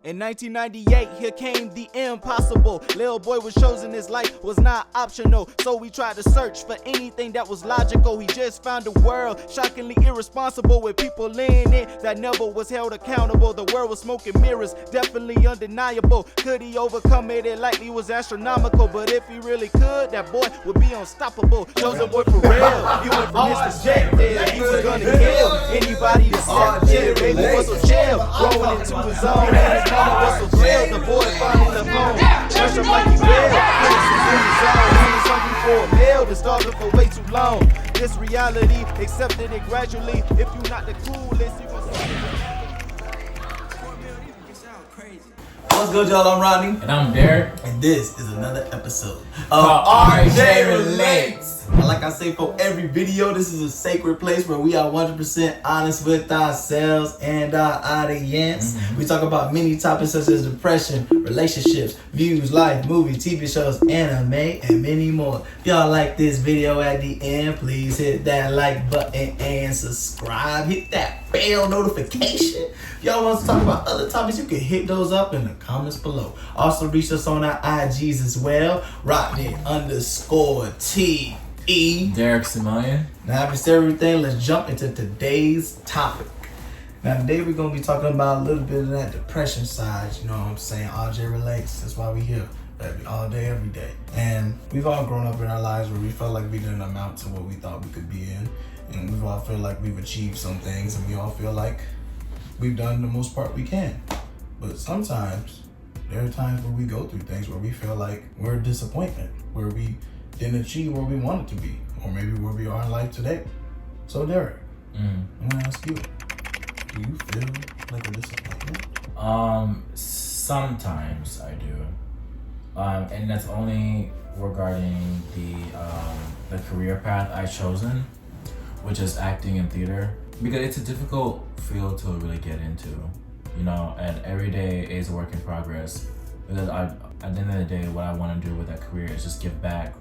In 1998, here came the impossible. Lil boy was chosen, his life was not optional. So we tried to search for anything that was logical. He just found a world shockingly irresponsible, with people in it that never was held accountable. The world was smoking mirrors, definitely undeniable. Could he overcome it? It likely was astronomical. But if he really could, that boy would be unstoppable. Chosen boy for real. He went from his perspective. He was gonna kill anybody that stepped in. Baby was so chill, growing into his own. Was so thrilled, the boy finally left home. Fresh up like he will, Prince in his zone. He was hungry for a meal, been starving for way too long. This reality, accepted it gradually. If you not the coolest, you gon' see CorMil, these sound crazy. What's good, y'all? I'm Rodney. And I'm Derek. And this is another episode of RJ Relates. And like I say for every video, this is a sacred place where we are 100% honest with ourselves and our audience. We talk about many topics such as depression, relationships, views, life, movies, TV shows, anime, and many more. If y'all like this video at the end, please hit that like button and subscribe. Hit that bell notification. If y'all want to talk about other topics, you can hit those up in the comments below. Also reach us on our IGs as well. Rodney_TE. Derek Simonian. Now, having said everything, let's jump into today's topic. Now, today we're going to be talking about a little bit of that depression side. You know what I'm saying? RJ Relates. That's why we here. All day, every day. And we've all grown up in our lives where we felt like we didn't amount to what we thought we could be in. And we've all feel like we've achieved some things. And we all feel like we've done the most part we can. But sometimes, there are times where we go through things where we feel like we're a disappointment. Where we didn't achieve where we wanted to be, or maybe where we are in life today. So Derek, I'm gonna ask you, do you feel like a disappointment? Sometimes I do. And that's only regarding the career path I've chosen, which is acting and theater, because it's a difficult field to really get into, you know, and every day is a work in progress. Because at the end of the day, what I want to do with that career is just give back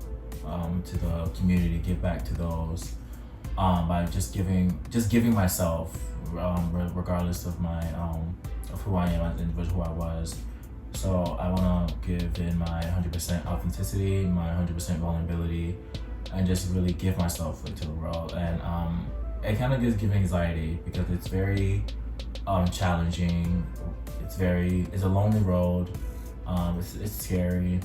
to the community, give back to those by just giving myself, regardless of my of who I am as an individual, who I was. So I want to give in my 100% authenticity, my 100% vulnerability, and just really give myself into the world. And it kind of gives anxiety because it's very challenging. It's a lonely road. It's scary.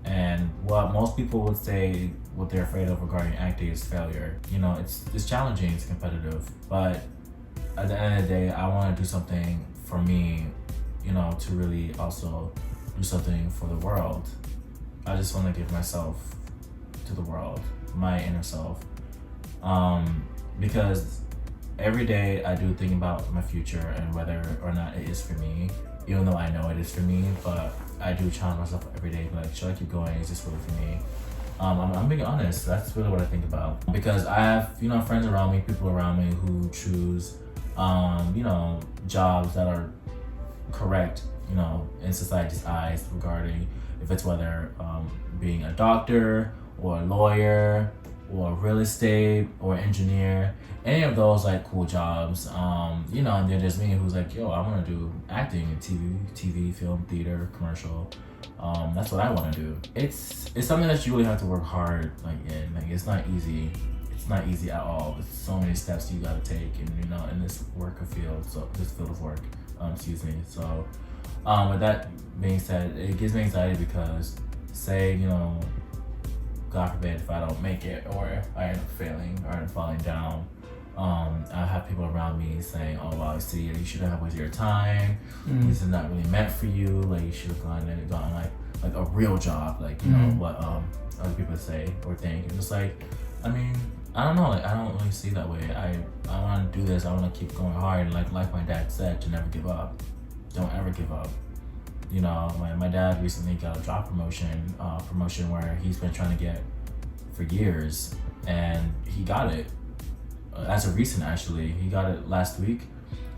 And what most people would say, what they're afraid of regarding acting is failure. You know, it's challenging, it's competitive, but at the end of the day, I want to do something for me, you know, to really also do something for the world. I just want to give myself to the world, my inner self, because every day I do think about my future and whether or not it is for me, even though I know it is for me, but I do challenge myself every day, like, should I keep going? Is this really for me? I'm being honest, that's really what I think about. Because I have, you know, friends around me, people around me who choose, you know, jobs that are correct, you know, in society's eyes regarding if it's whether being a doctor or a lawyer or real estate or engineer, any of those like cool jobs, you know, and then there's me who's like, yo, I want to do acting and TV, film, theater, commercial. That's what I want to do. It's something that you really have to work hard in. Like, it's not easy. It's not easy at all. There's so many steps you gotta take, and you know, in this this field of work. So, with that being said, it gives me anxiety because, say, you know, God forbid if I don't make it, or if I end up failing or end up falling down, I have people around me saying, oh, well, see, you shouldn't have wasted your time. This is not really meant for you. Like, you should have gotten like a real job, like, you know, what other people say or think. And it's like, I mean, I don't know, like, I don't really see that way. I want to do this. I want to keep going hard. And like my dad said, to never give up. Don't ever give up. You know, my dad recently got a job promotion where he's been trying to get for years, and he got it. As of recent, actually, he got it last week.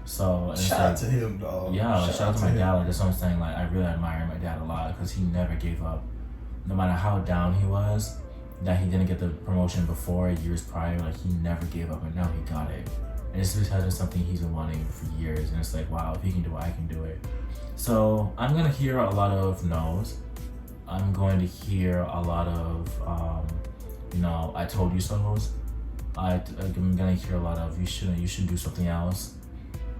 So shout out to him, dog. Yeah, shout out to my dad. Like, that's what I'm saying. Like, I really admire my dad a lot because he never gave up, no matter how down he was. That he didn't get the promotion before, years prior. Like, he never gave up, and now he got it. and it's because it's something he's been wanting for years. And it's like, wow, if he can do it, I can do it. So I'm gonna hear a lot of no's. I'm going to hear a lot of, I told you so's. I'm gonna hear a lot of, you should do something else.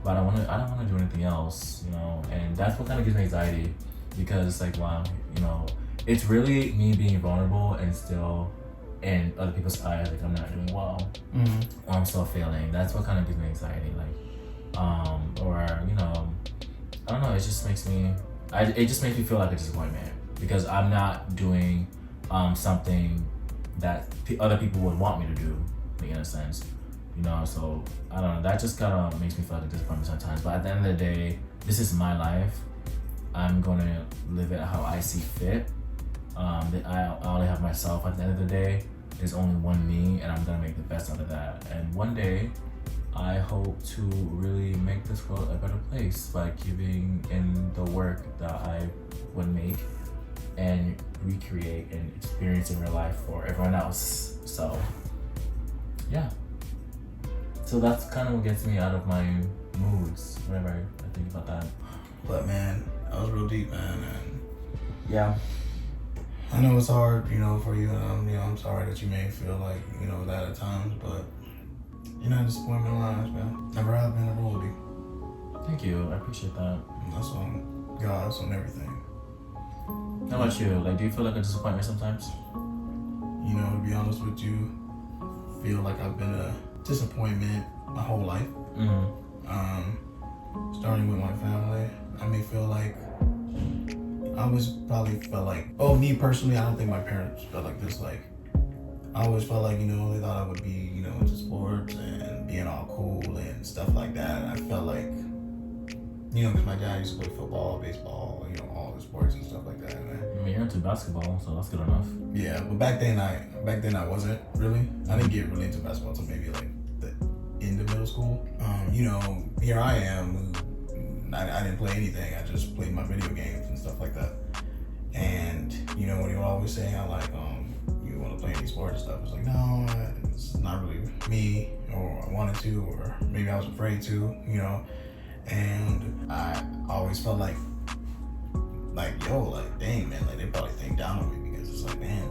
But I don't want to do anything else, and that's what kind of gives me anxiety, because it's like, wow, it's really me being vulnerable and still in other people's eyes, like I'm not doing well, or I'm still failing. That's what kind of gives me anxiety, I don't know. It just makes me feel like a disappointment, because I'm not doing something that other people would want me to do, in a sense, So I don't know. That just kind of makes me feel like a disappointment sometimes. But at the end of the day, this is my life. I'm gonna live it how I see fit. I only have myself at the end of the day. There's only one me, and I'm gonna make the best out of that. And one day, I hope to really make this world a better place by giving in the work that I would make and recreate and experience in real life for everyone else. So, yeah. So that's kind of what gets me out of my moods whenever I think about that. But man, that was real deep, man. And yeah, I know it's hard, for you. I'm sorry that you may feel like, that at times, but disappointment lies, man. Never have been, never will be. Thank you. I appreciate that. And that's on God, that's on everything. How about you? Do you feel like a disappointment sometimes? To be honest with you, feel like I've been a disappointment my whole life. Starting with my family, I may feel like I always probably felt like, me personally, I don't think my parents felt like this. Like, I always felt like, they thought I would be, into sports and being all cool and stuff like that. I felt like, because my dad used to play football, baseball, all the sports and stuff like that. And you're into basketball, so that's good enough. Yeah, but back then I wasn't really. I didn't get really into basketball until maybe like the end of middle school. Here I am. I didn't play anything. I just played my video games and stuff like that. And when you always say how you want to play any sports and stuff, it's like, no, it's not really me, or I wanted to, or maybe I was afraid to, And I always felt like, dang, man, they probably think down on me, because it's like, man,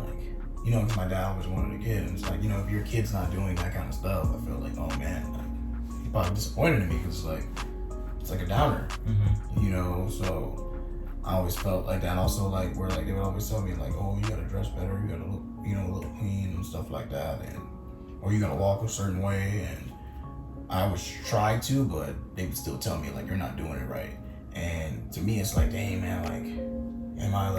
because my dad always wanted a kid, and it's like, if your kid's not doing that kind of stuff, I feel like, oh man, he's probably disappointed in me, because it's like a downer, So I always felt like that. And also, where they would always tell me, oh, you gotta dress better, you gotta look, look clean and stuff like that, or you gotta walk a certain way, and I always try to, but they would still tell me, you're not doing it right. And to me, it's like, dang, man, am I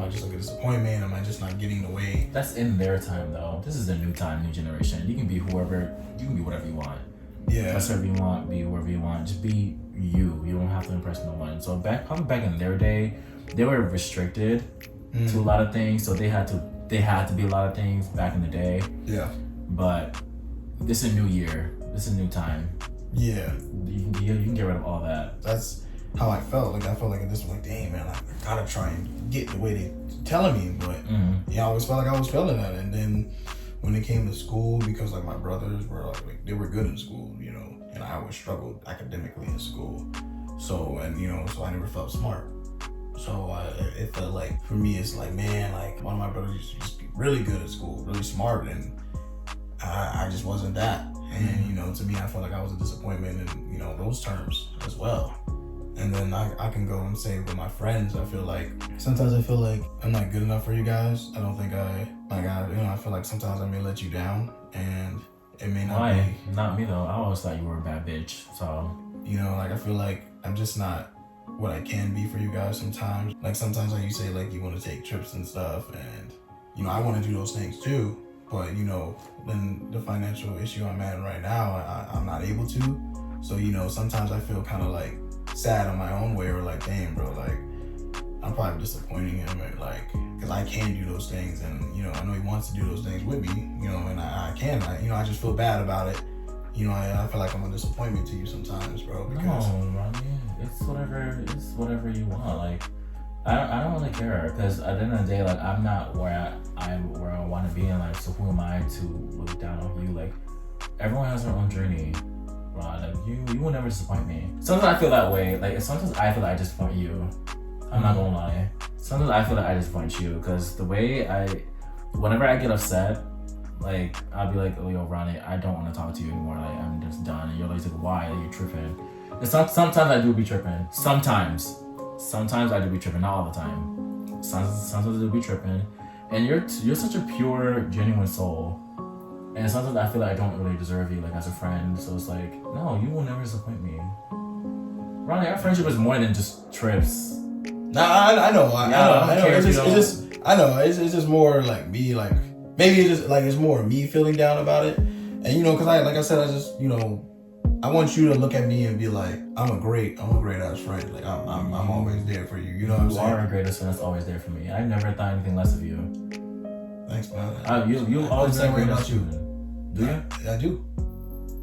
just a disappointment? Am I just not getting the way? That's in their time, though. This is a new time, new generation. You can be whatever you want. Yeah. Dress whatever you want, be whoever you want. Just be you. You don't have to impress no one. So probably back in their day, they were restricted to a lot of things. So they had to be a lot of things back in the day. Yeah. But this is a new year. This is a new time. Yeah. You can get rid of all that. That's how I felt. I felt like this was dang, man, I gotta try and get the way they telling me. But I always felt like I was failing at it. And then when it came to school, because my brothers were they were good in school, and I always struggled academically in school. So I never felt smart. So it felt like, for me, it's like, man, one of my brothers used to just be really good at school, really smart, and I just wasn't that. And to me, I felt like I was a disappointment in those terms as well. And then I can go and say with my friends, I feel like sometimes I'm not good enough for you guys. I don't think I feel like sometimes I may let you down, and it may not Why? be. Not me though. I always thought you were a bad bitch. So I feel like I'm just not what I can be for you guys sometimes. Sometimes you say you want to take trips and stuff, and I want to do those things too. But then the financial issue I'm at right now, I'm not able to. So sometimes I feel kind of sad on my own way, or dang, bro, I'm probably disappointing him, because I can do those things, and I know he wants to do those things with me, and I can. I just feel bad about it. I feel like I'm a disappointment to you sometimes, bro. Because no, man, it's whatever you want. I don't really care, because at the end of the day, I'm not where I want to be, and so who am I to look down on you? everyone has their own journey. Ron, like you will never disappoint me. Sometimes I feel that way. Like sometimes I feel like I disappoint you. I'm not gonna lie. Sometimes I feel like I disappoint you because the way whenever I get upset, like I'll be like, oh yo, Ronnie, I don't want to talk to you anymore. Like I'm just done. And you're like, why? Like, you're tripping. And sometimes I do be tripping. Sometimes I do be tripping. Not all the time. Sometimes I do be tripping. And you're such a pure, genuine soul. And sometimes I feel like I don't really deserve you, like as a friend. So it's like, no, you will never disappoint me. Ronnie, our friendship is more than just trips. Nah, I know. I know. It's just more like me, like maybe it's just like it's more me feeling down about it. And you know, cause like I said, I just, you know, I want you to look at me and be like, I'm a great ass friend. Like I'm always there for you. You know what I'm saying? You are a greatest friend that's always there for me. I never thought anything less of you. Thanks, man. You always feel the same way about you. Do you? I do.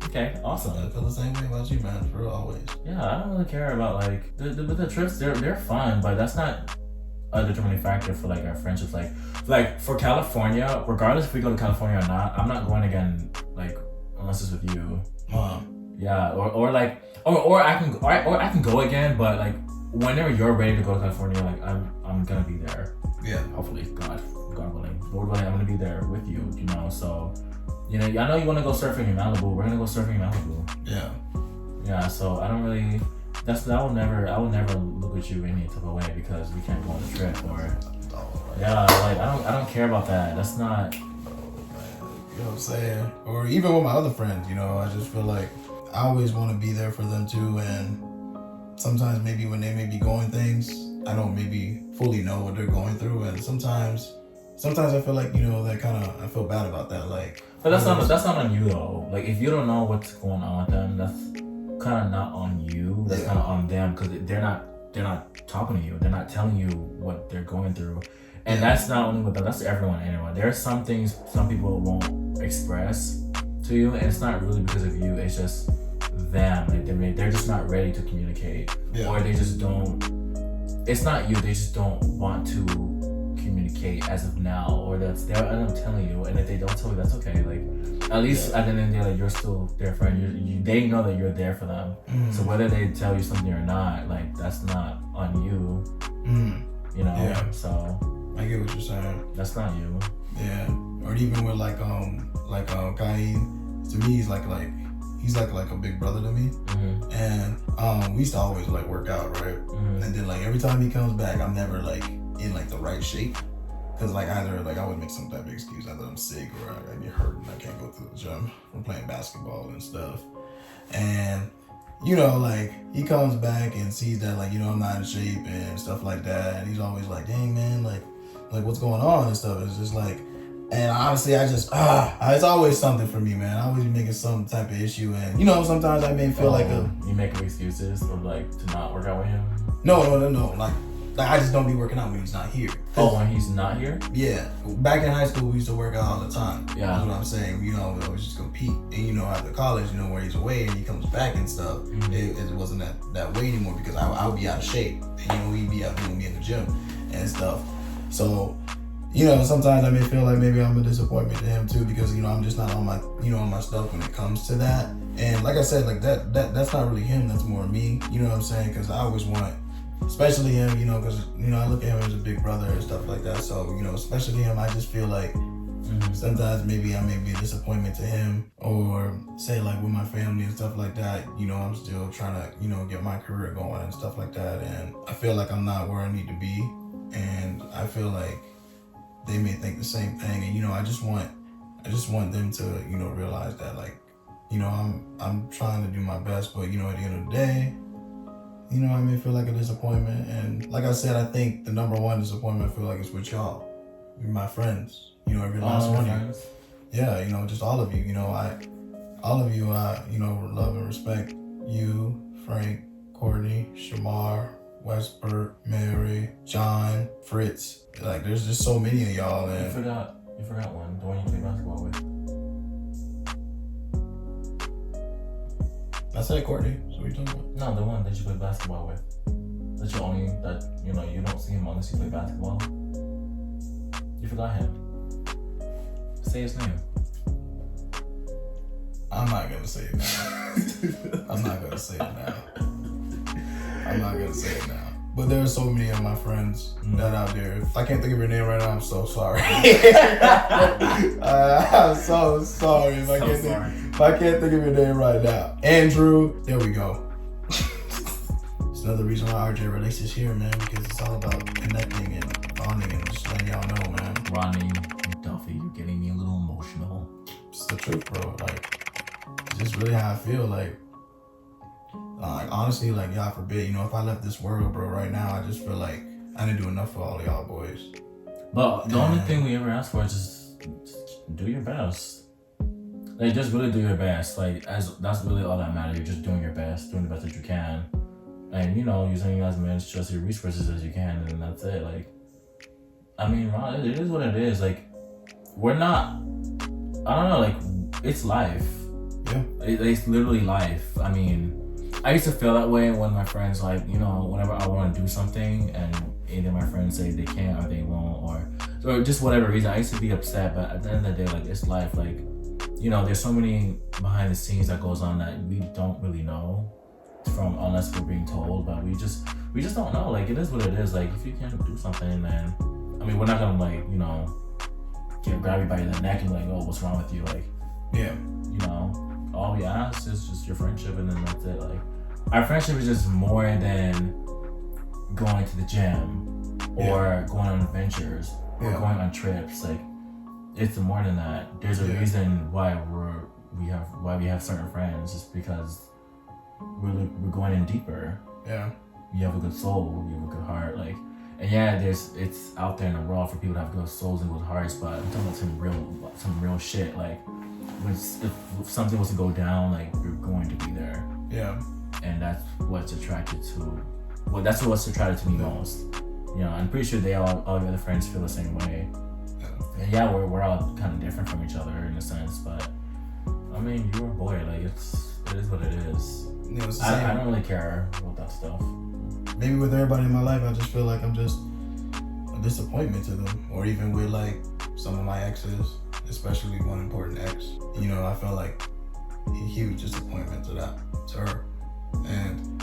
Okay, awesome. I feel the same way about you, man. For real, always. Yeah, I don't really care about like the trips. They're fun, but that's not a determining factor for like our friendships. Like for California, regardless if we go to California or not, I'm not going again. Like unless it's with you. Yeah, or I can go again, but like whenever you're ready to go to California, like I'm gonna be there. Yeah. Hopefully, God willing, Lord willing, I'm gonna be there with you. You know, so. You know, I know you want to go surfing in Malibu. We're gonna go surfing in Malibu. Yeah. Yeah. So I don't really. I will never look at you any type of way because we can't go on a trip or. Yeah, like I don't care about that. That's not. You know what I'm saying? Or even with my other friends, you know, I just feel like I always want to be there for them too. And sometimes maybe when they may be going things, I don't maybe fully know what they're going through, and sometimes I feel like, you know, I feel bad about that, like. But that's not on you though. Like if you don't know what's going on with them, that's kind of not on you. That's kind of on them because they're not talking to you. They're not telling you what they're going through, and that's not only with them. That's everyone anyway. There are some things some people won't express to you, and it's not really because of you. It's just them. Like they're just not ready to communicate, or they just don't. It's not you. They just don't want to communicate as of now, or that's they're I'm telling you, and if they don't tell you, that's okay. Like at least at the end of the day, like you're still their friend. They know that you're there for them. So whether they tell you something or not, like that's not on you. You know. Yeah. So I get what you're saying. That's not you. Yeah. Or even with Kai, to me he's like a big brother to me. And we used to always like work out, right? And then like every time he comes back, I'm never like in like the right shape, because like either like I would make some type of excuse, either I'm sick or I get hurt and I can't go to the gym from playing basketball and stuff. And you know, like he comes back and sees that like, you know, I'm not in shape and stuff like that, and he's always like, dang man, like what's going on and stuff. It's just like, and honestly I just it's always something for me, man. I always be making some type of issue, and you know, sometimes I may feel you making excuses or like to not work out with him. No, like I just don't be working out when he's not here. Oh, when he's not here? Yeah. Back in high school, we used to work out all the time. Yeah. That's what I'm saying. You know, we always just compete. And you know, after college, you know, where he's away and he comes back and stuff, it wasn't that way anymore, because I would be out of shape. And, you know, he'd be out doing me in the gym and stuff. So, you know, sometimes I may feel like maybe I'm a disappointment to him too, because, you know, I'm just not on my, you know, on my stuff when it comes to that. And like I said, like that's not really him. That's more me. You know what I'm saying? Because I always want, especially him, you know, because, you know, I look at him as a big brother and stuff like that. So, you know, especially him, I just feel like sometimes maybe I may be a disappointment to him, or say like with my family and stuff like that, you know, I'm still trying to, you know, get my career going and stuff like that. And I feel like I'm not where I need to be. And I feel like they may think the same thing. And, you know, I just want them to, you know, realize that, like, you know, I'm trying to do my best, but, you know, at the end of the day, you know, I may feel like a disappointment. And like I said, I think the number one disappointment I feel like is with y'all. You're my friends. You know, every last one of you. Yeah, you know, just all of you. You know, all of you, you know, love and respect you, Frank, Courtney, Shamar, Westbert, Mary, John, Fritz. Like, there's just so many of y'all. And you forgot one, the one you play basketball with. I said Courtney. So what are you talking about? No, the one that you play basketball with. That you know, you don't see him unless you play basketball. You forgot him. Say his name. I'm not gonna say it now. I'm not gonna say it now. But there are so many of my friends that out there. If I can't think of your name right now, I'm so sorry. I'm so sorry if I can't think of your name right now. Andrew, there we go. It's another reason why RJ Relates is here, man, because it's all about connecting and bonding and just letting y'all know, man. Ronnie, Duffy, you're getting me a little emotional. It's the truth, bro. Like, it's just really how I feel. Like honestly, like, God forbid, if I left this world, bro, right now, I just feel like I didn't do enough for all of y'all boys. But the only thing we ever ask for is just do your best. Like, just really do your best. Like, that's really all that matters. You're just doing your best, doing the best that you can. And, using as much just your resources as you can, and that's it. Like, I mean, Ron, it is what it is. Like, we're not, I don't know, like, it's life. Yeah. It's literally life. I mean, I used to feel that way when my friends, like, whenever I want to do something and either my friends say they can't or they won't or just whatever reason, I used to be upset. But at the end of the day, like, it's life. Like, there's so many behind the scenes that goes on that we don't really know unless we're being told, but we just don't know. Like, it is what it is. Like, if you can't do something, then, I mean, we're not gonna, like, grab you by the neck and be like, oh, what's wrong with you? Like, yeah, all we ask is just your friendship, and then that's it. Like, our friendship is just more than going to the gym or going on adventures or going on trips. Like, it's more than that. There's a reason why we have certain friends. It's because we're going in deeper. Yeah. You have a good soul. You have a good heart. Like, and it's out there in the world for people to have good souls and good hearts. But I'm talking about some real shit. Like, if something was to go down, like, you're going to be there. Yeah. And that's what's attracted to. Well, that's what's attracted to me most. I'm pretty sure all your other friends feel the same way. Yeah. And we're all kind of different from each other in a sense, but I mean, you're a boy. Like, it is what it is. I don't really care about that stuff. Maybe with everybody in my life, I just feel like I'm just a disappointment to them, or even with, like, some of my exes, especially one important ex. I felt like a huge disappointment to her.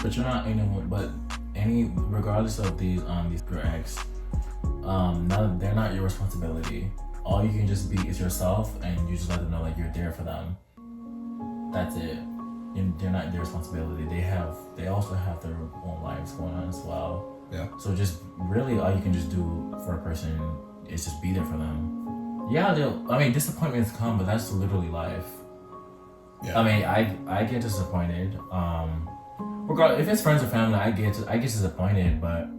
But you're not, but regardless of these your ex, they're not your responsibility. All you can just be is yourself, and you just let them know, like, you're there for them. That's it. They're not their responsibility. They also have their own lives going on as well. Yeah. So just really all you can just do for a person is just be there for them. Yeah, disappointments come, but that's literally life. Yeah. I mean, I get disappointed. Regardless, if it's friends or family, I get disappointed, but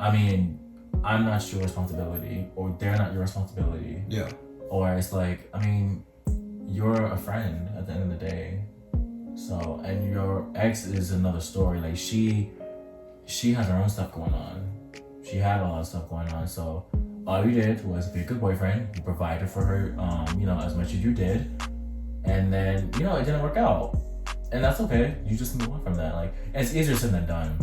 I mean, I'm not your responsibility, or they're not your responsibility. Yeah. Or it's like, I mean, you're a friend at the end of the day. So, and your ex is another story. Like, she has her own stuff going on. She had a lot of stuff going on. So all you did was be a good boyfriend. You provided for her, as much as you did. And then, it didn't work out. And that's okay. You just move on from that. Like, it's easier said than done.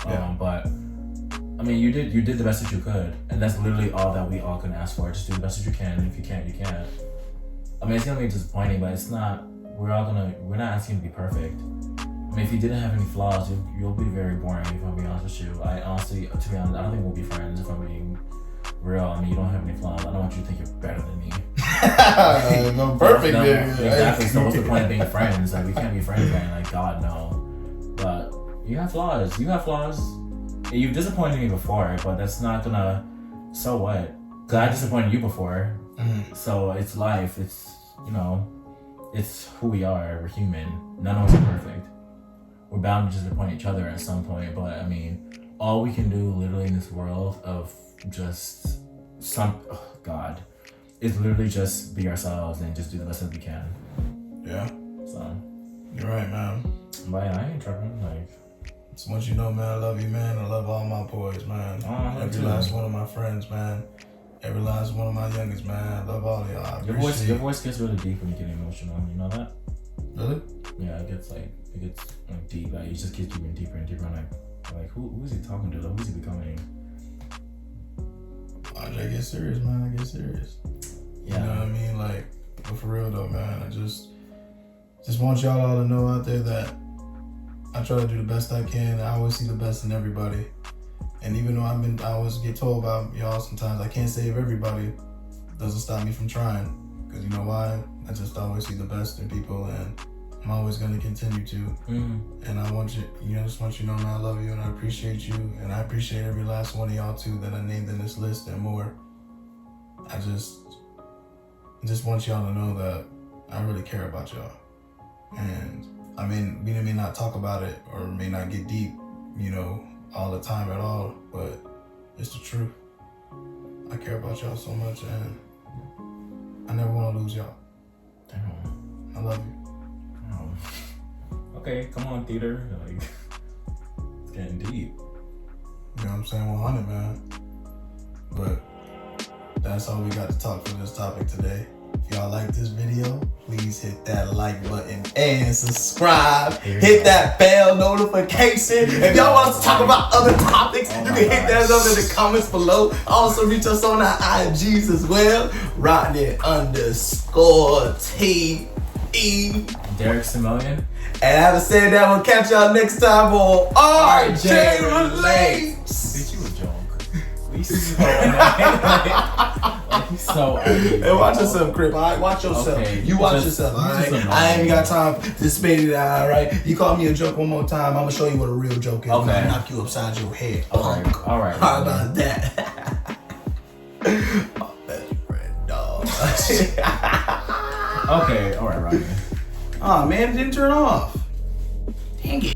Yeah. But I mean, you did the best that you could. And that's literally all that we all can ask for. Just do the best that you can. And if you can't, you can't. I mean, it's gonna be disappointing, but it's not. We're not asking you to be perfect. I mean, if you didn't have any flaws, you'll be very boring. If I'm being honest with you, I honestly, to be honest, I don't think we'll be friends. If I'm being real, I mean, you don't have any flaws. I don't want you to think you're better than me. No, perfect. No, exactly. So what's the point of being friends? Like, we can't be friends, man. Like, God, no. But you have flaws. You've disappointed me before, but that's not gonna. So what? Cause I disappointed you before. Mm-hmm. So it's life. It's it's who we are. We're human. None of us are perfect. We're bound to disappoint each other at some point. But I mean, all we can do literally in this world of just is literally just be ourselves and just do the best that we can. Yeah. So you're right, man. But I ain't tripping. Like, so much you know, man. I love you, man. I love all my boys, man. Every last one of my friends, man. Every last one of my youngest, man. I love all of y'all. Your voice gets really deep when you get emotional. You know that? Really? Yeah, it gets deep. Like, it just keeps getting deeper and deeper. I'm like, who is he talking to? Who's he becoming? I get serious, man. I get serious. Yeah. You know what I mean? Like, But for real though, man, I just want y'all all to know out there that I try to do the best I can. I always see the best in everybody. And even though I always get told about y'all sometimes I can't save everybody, it doesn't stop me from trying. Because you know why? I just always see the best in people, and I'm always going to continue to. And I want you, just want you to know that I love you and I appreciate you. And I appreciate every last one of y'all too that I named in this list and more. I just want y'all to know that I really care about y'all. And I mean, we may not talk about it or may not get deep, all the time at all, but it's the truth. I care about y'all so much, and I never want to lose y'all. Damn. I love you. Okay, come on, theater. Like, it's getting deep. You know what I'm saying? 100, man. But that's all we got to talk for this topic today. If y'all like this video, please hit that like button and subscribe. Hit that bell notification. If y'all want us to talk about other topics, you can hit that up in the comments below. Also reach us on our IGs as well. Rodney_TE. Derek Simillion. And having said that, we'll catch y'all next time on RJ Relates. Bitch, you a joke. We so Hey, watch yourself, Crip. All right, watch yourself. Okay, you watch yourself. All right, I ain't got time to spit it out. All right, you call me a joke one more time, I'm gonna show you what a real joke is. Okay. I'm gonna knock you upside your head. All right. How about that? My best friend, dog. Okay, all right, Rodney. Oh man, it didn't turn off. Dang it.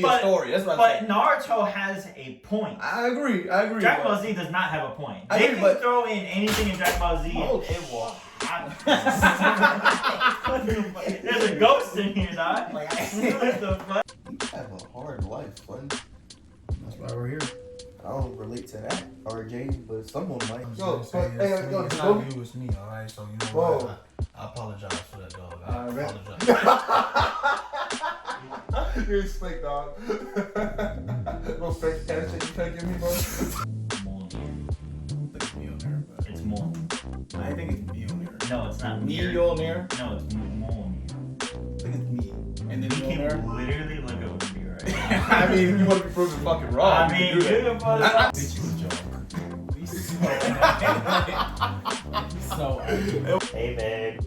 But, story. That's what but Naruto has a point. I agree. Dragon Ball Z does not have a point. I They agree, can but- throw in anything in Dragon Ball Z Oh, and it will There's a ghost in here, dog. What the fuck? You have a hard life, buddy. That's why we're here. I don't relate to that, RJ, but someone might. I'm Yo, just saying, hey, it's yo, not don't- you, it's me, alright? So you know Whoa. what? I apologize for that, dog. I Alright. apologize. You respect, dog. No fake cash that you can't give me, bro. Look at me on there, but It's more. I think it's me on there. No, it's not Me, me. you on there? No, it's more. Look at me. And then You you on can there? literally look at me right now. I mean, if you want to be proven fucking wrong. I mean, you can do you that. can put it up. Bitch, you a joke. We so Hey, babe.